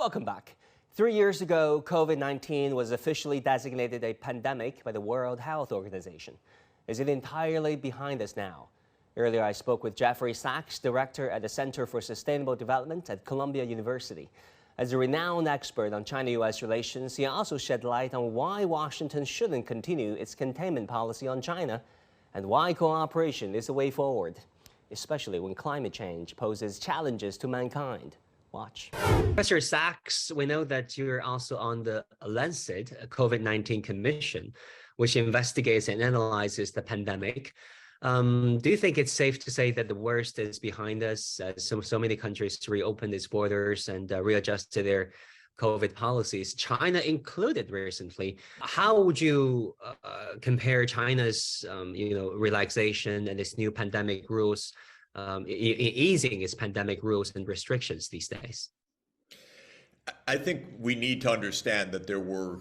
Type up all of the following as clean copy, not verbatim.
Welcome back. 3 years ago, COVID-19 was officially designated a pandemic by the World Health Organization. Is it entirely behind us now? Earlier, I spoke with Jeffrey Sachs, director at the Center for Sustainable Development at Columbia University. As a renowned expert on China-U.S. relations, he also shed light on why Washington shouldn't continue its containment policy on China and why cooperation is the way forward, especially when climate change poses challenges to mankind. Watch. Professor Sachs, we know that you're also on the Lancet COVID-19 Commission, which investigates and analyzes the pandemic. Do you think it's safe to say that the worst is behind us as so many countries reopen its borders and readjust to their COVID policies, China included recently? How would you compare China's relaxation and its new pandemic rules, easing its pandemic rules and restrictions these days? I think we need to understand that there were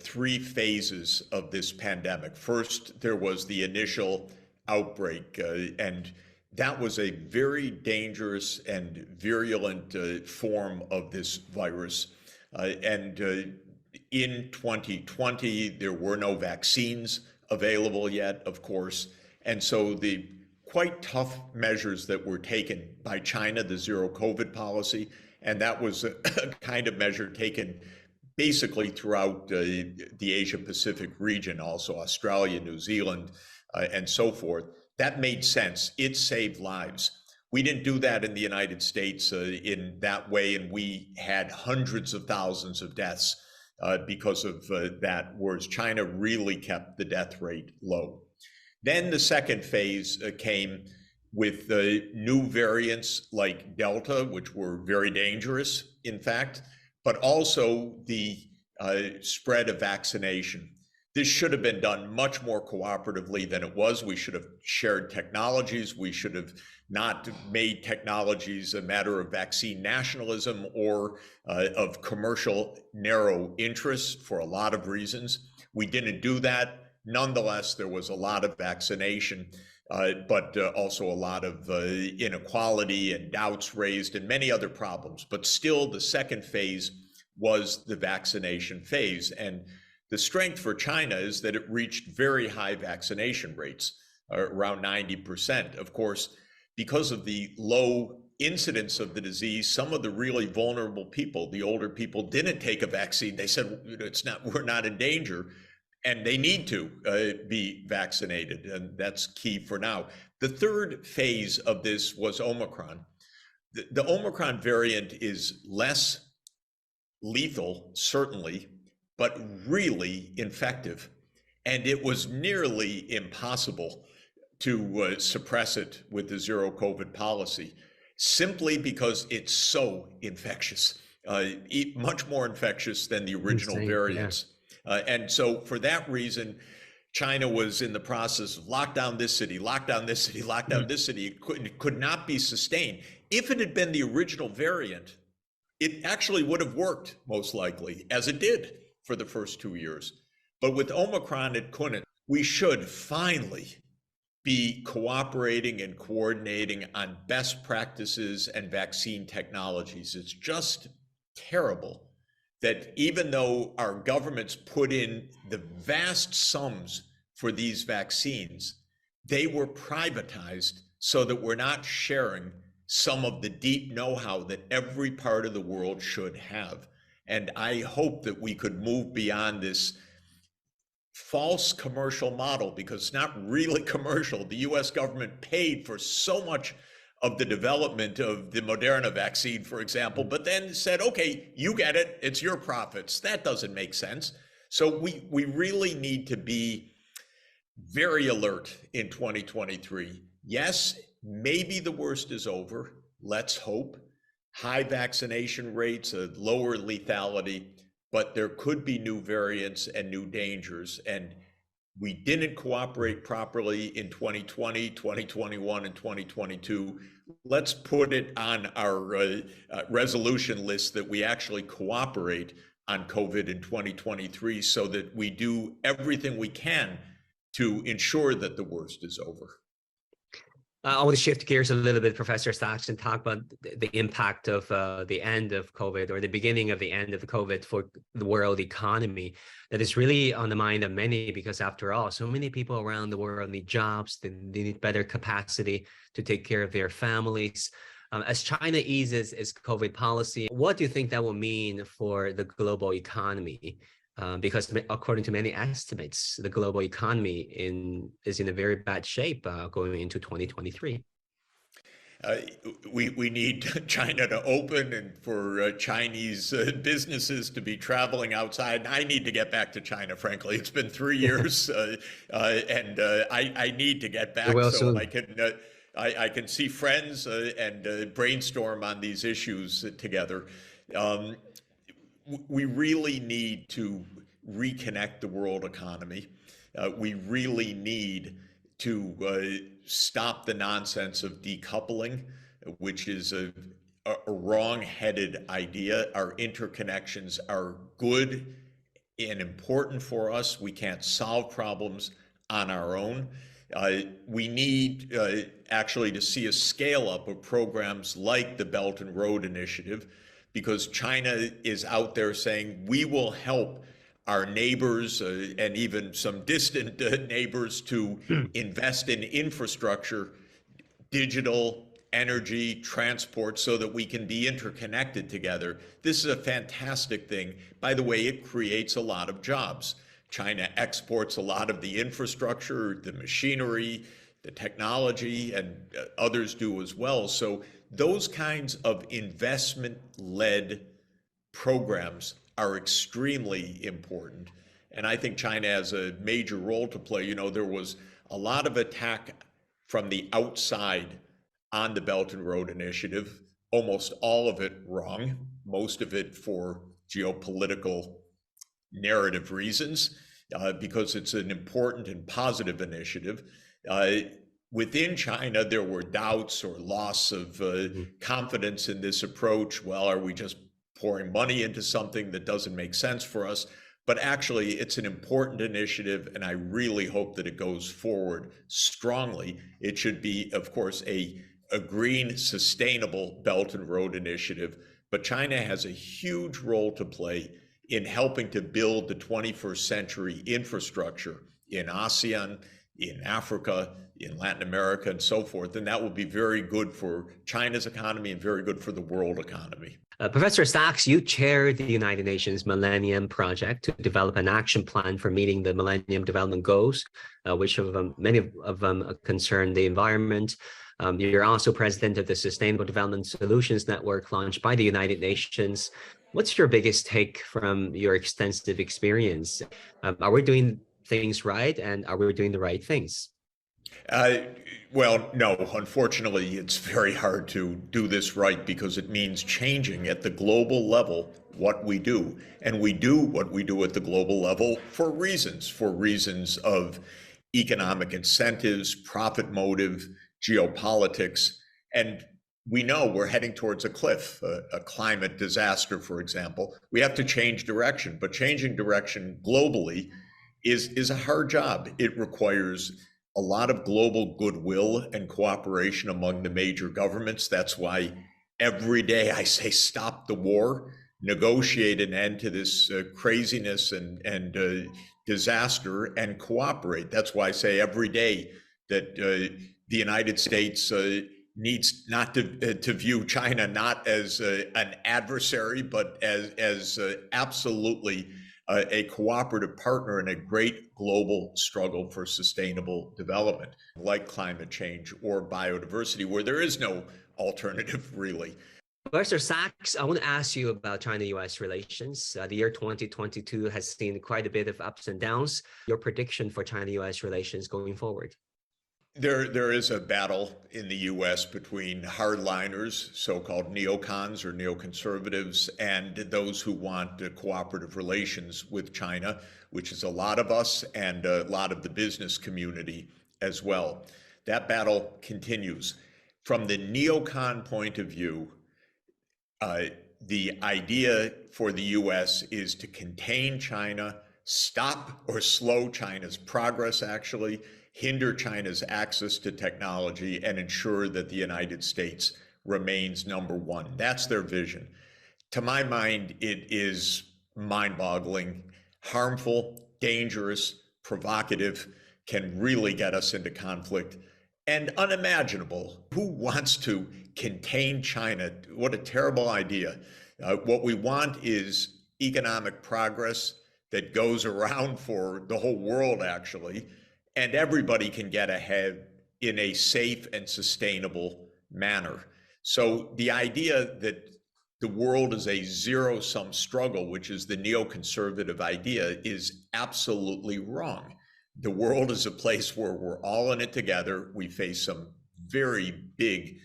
three phases of this pandemic. First, there was the initial outbreak, and that was a very dangerous and virulent form of this virus. In 2020, there were no vaccines available yet, of course, and so the quite tough measures that were taken by China, the zero COVID policy, and that was a kind of measure taken basically throughout the Asia-Pacific region, also Australia, New Zealand, and so forth. That made sense. It saved lives. We didn't do that in the United States in that way, and we had hundreds of thousands of deaths because of that, whereas China really kept the death rate low. Then the second phase came with the new variants like Delta, which were very dangerous, in fact, but also the spread of vaccination. This should have been done much more cooperatively than it was. We should have shared technologies. We should have not made technologies a matter of vaccine nationalism or of commercial narrow interests for a lot of reasons. We didn't do that. Nonetheless, there was a lot of vaccination, but also a lot of inequality and doubts raised and many other problems. But still, the second phase was the vaccination phase. And the strength for China is that it reached very high vaccination rates, around 90%. Of course, because of the low incidence of the disease, some of the really vulnerable people, the older people, didn't take a vaccine. They said, we're not in danger. And they need to be vaccinated, and that's key for now. The third phase of this was Omicron. The Omicron variant is less lethal, certainly, but really infective. And it was nearly impossible to suppress it with the zero COVID policy, simply because it's so infectious, much more infectious than the original variants. Yeah. And so for that reason, China was in the process of lock down this city, lock down this city, lock down this city. It could not be sustained. If it had been the original variant, it actually would have worked, most likely, as it did for the first 2 years. But with Omicron, it couldn't. We should finally be cooperating and coordinating on best practices and vaccine technologies. It's just terrible that even though our governments put in the vast sums for these vaccines, they were privatized so that we're not sharing some of the deep know-how that every part of the world should have. And I hope that we could move beyond this false commercial model, because it's not really commercial. The US government paid for so much of the development of the Moderna vaccine, for example, but then said, okay, you get it, it's your profits. That doesn't make sense. So we really need to be very alert in 2023. Yes, maybe the worst is over. Let's hope. High vaccination rates, a lower lethality, but there could be new variants and new dangers. And we didn't cooperate properly in 2020, 2021, and 2022. Let's put it on our resolution list that we actually cooperate on COVID in 2023 so that we do everything we can to ensure that the worst is over. I want to shift gears a little bit, Professor Sachs, and talk about the impact of the end of COVID, or the beginning of the end of the COVID, for the world economy. That is really on the mind of many, because after all, so many people around the world need jobs, they need better capacity to take care of their families. As China eases its COVID policy, what do you think that will mean for the global economy? Because according to many estimates, the global economy is in a very bad shape going into 2023. We need China to open, and for Chinese businesses to be traveling outside. I need to get back to China, frankly. It's been 3 years, and I need to get back so soon. I can see friends and brainstorm on these issues together. We really need to reconnect the world economy. We really need to stop the nonsense of decoupling, which is a wrong-headed idea. Our interconnections are good and important for us. We can't solve problems on our own. We need actually to see a scale up of programs like the Belt and Road Initiative, because China is out there saying we will help our neighbors and even some distant neighbors to invest in infrastructure, digital, energy, transport, so that we can be interconnected together. This is a fantastic thing. By the way, it creates a lot of jobs. China exports a lot of the infrastructure, the machinery, the technology, and others do as well. So those kinds of investment-led programs are extremely important. And I think China has a major role to play. You know, there was a lot of attack from the outside on the Belt and Road Initiative, almost all of it wrong, most of it for geopolitical narrative reasons, because it's an important and positive initiative. Within China, there were doubts or loss of confidence in this approach. Well, are we just pouring money into something that doesn't make sense for us? But actually, it's an important initiative, and I really hope that it goes forward strongly. It should be, of course, a green, sustainable Belt and Road Initiative. But China has a huge role to play in helping to build the 21st century infrastructure in ASEAN, in Africa, in Latin America, and so forth. And that will be very good for China's economy and very good for the world economy. Professor Sachs, you chair the United Nations Millennium Project to develop an action plan for meeting the Millennium Development Goals, which many of them concern the environment. You're also president of the Sustainable Development Solutions Network launched by the United Nations. What's your biggest take from your extensive experience? Are we doing things right, and are we doing the right things? Well, no, unfortunately, it's very hard to do this right, because it means changing at the global level what we do. And we do what we do at the global level for reasons of economic incentives, profit motive, geopolitics. And we know we're heading towards a cliff, a climate disaster, for example. We have to change direction, but changing direction globally is a hard job. It requires a lot of global goodwill and cooperation among the major governments. That's why every day I say, stop the war, negotiate an end to this craziness and disaster, and cooperate. That's why I say every day that the United States needs not to view China not as an adversary, but as absolutely a cooperative partner in a great global struggle for sustainable development, like climate change or biodiversity, where there is no alternative, really. Professor Sachs, I want to ask you about China-US relations. The year 2022 has seen quite a bit of ups and downs. Your prediction for China-US relations going forward? There is a battle in the U.S. between hardliners, so-called neocons or neoconservatives, and those who want cooperative relations with China, which is a lot of us and a lot of the business community as well. That battle continues. From the neocon point of view, the idea for the U.S. is to contain China, stop or slow China's progress, actually, hinder China's access to technology, and ensure that the United States remains number one. That's their vision. To my mind, it is mind-boggling, harmful, dangerous, provocative, can really get us into conflict, and unimaginable. Who wants to contain China? What a terrible idea. What we want is economic progress that goes around for the whole world, actually, and everybody can get ahead in a safe and sustainable manner. So the idea that the world is a zero-sum struggle, which is the neoconservative idea, is absolutely wrong. The world is a place where we're all in it together. We face some very big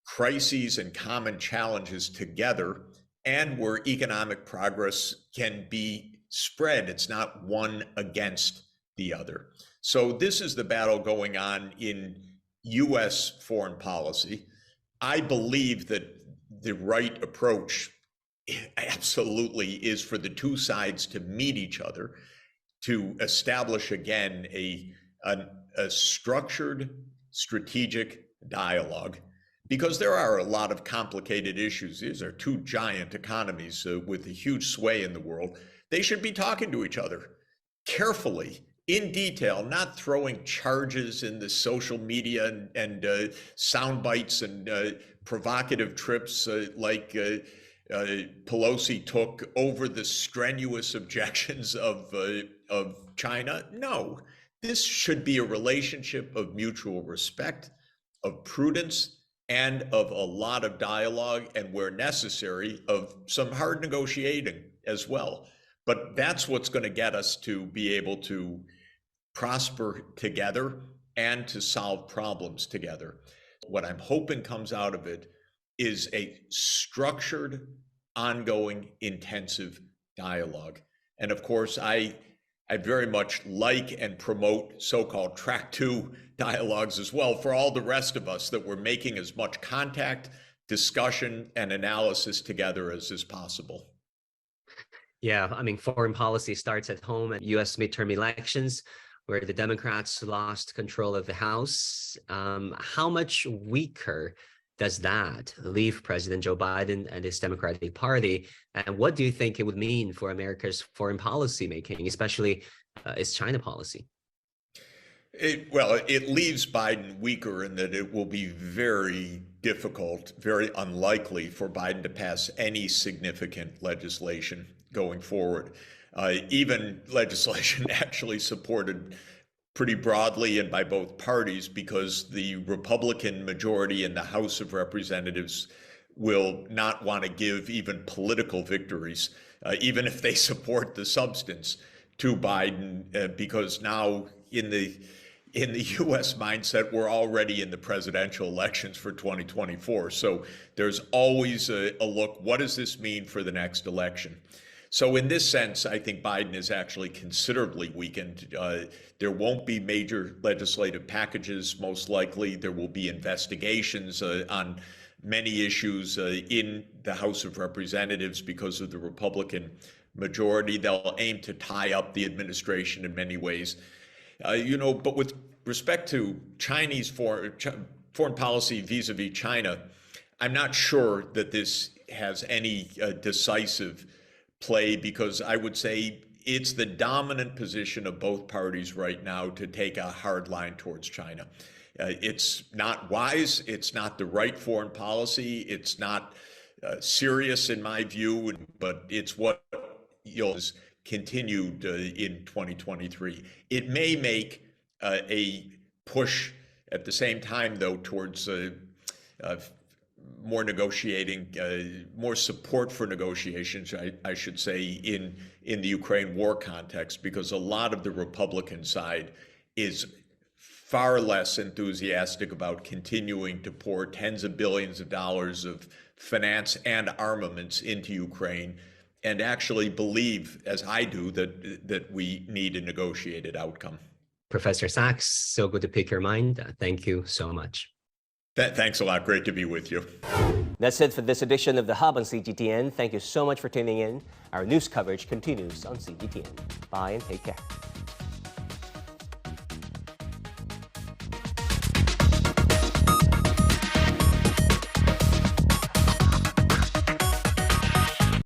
crises and common challenges together, and where economic progress can be spread. It's not one against the other. So this is the battle going on in U.S. foreign policy. I believe that the right approach absolutely is for the two sides to meet each other, to establish again a structured strategic dialogue, because there are a lot of complicated issues. These are two giant economies with a huge sway in the world. They should be talking to each other carefully, in detail, not throwing charges in the social media and sound bites and provocative trips like Pelosi took over the strenuous objections of China. No, this should be a relationship of mutual respect, of prudence, and of a lot of dialogue, and where necessary, of some hard negotiating as well. But that's what's going to get us to be able to prosper together and to solve problems together. What I'm hoping comes out of it is a structured, ongoing, intensive dialogue. And of course, I very much like and promote so-called track two dialogues as well for all the rest of us, that we're making as much contact, discussion, and analysis together as is possible. Yeah, I mean, foreign policy starts at home at U.S. midterm elections, where the Democrats lost control of the House. How much weaker does that leave President Joe Biden and his Democratic Party? And what do you think it would mean for America's foreign policy making, especially its China policy? It leaves Biden weaker in that it will be very difficult, very unlikely for Biden to pass any significant legislation going forward. Even legislation actually supported pretty broadly and by both parties, because the Republican majority in the House of Representatives will not want to give even political victories, even if they support the substance, to Biden, because now in the U.S. mindset, we're already in the presidential elections for 2024. So there's always a look, what does this mean for the next election? So in this sense, I think Biden is actually considerably weakened. There won't be major legislative packages, most likely. There will be investigations on many issues in the House of Representatives because of the Republican majority. They'll aim to tie up the administration in many ways. But with respect to Chinese foreign policy vis-a-vis China, I'm not sure that this has any decisive play, because I would say it's the dominant position of both parties right now to take a hard line towards China. It's not wise. It's not the right foreign policy. It's not serious in my view, but it's what is continued in 2023. It may make a push at the same time, though, towards more negotiating, more support for negotiations, I should say, in the Ukraine war context, because a lot of the Republican side is far less enthusiastic about continuing to pour tens of billions of dollars of finance and armaments into Ukraine, and actually believe, as I do, that we need a negotiated outcome. Professor Sachs, so good to pick your mind. Thank you so much. Thanks a lot. Great to be with you. That's it for this edition of The Hub on CGTN. Thank you so much for tuning in. Our news coverage continues on CGTN. Bye and take care.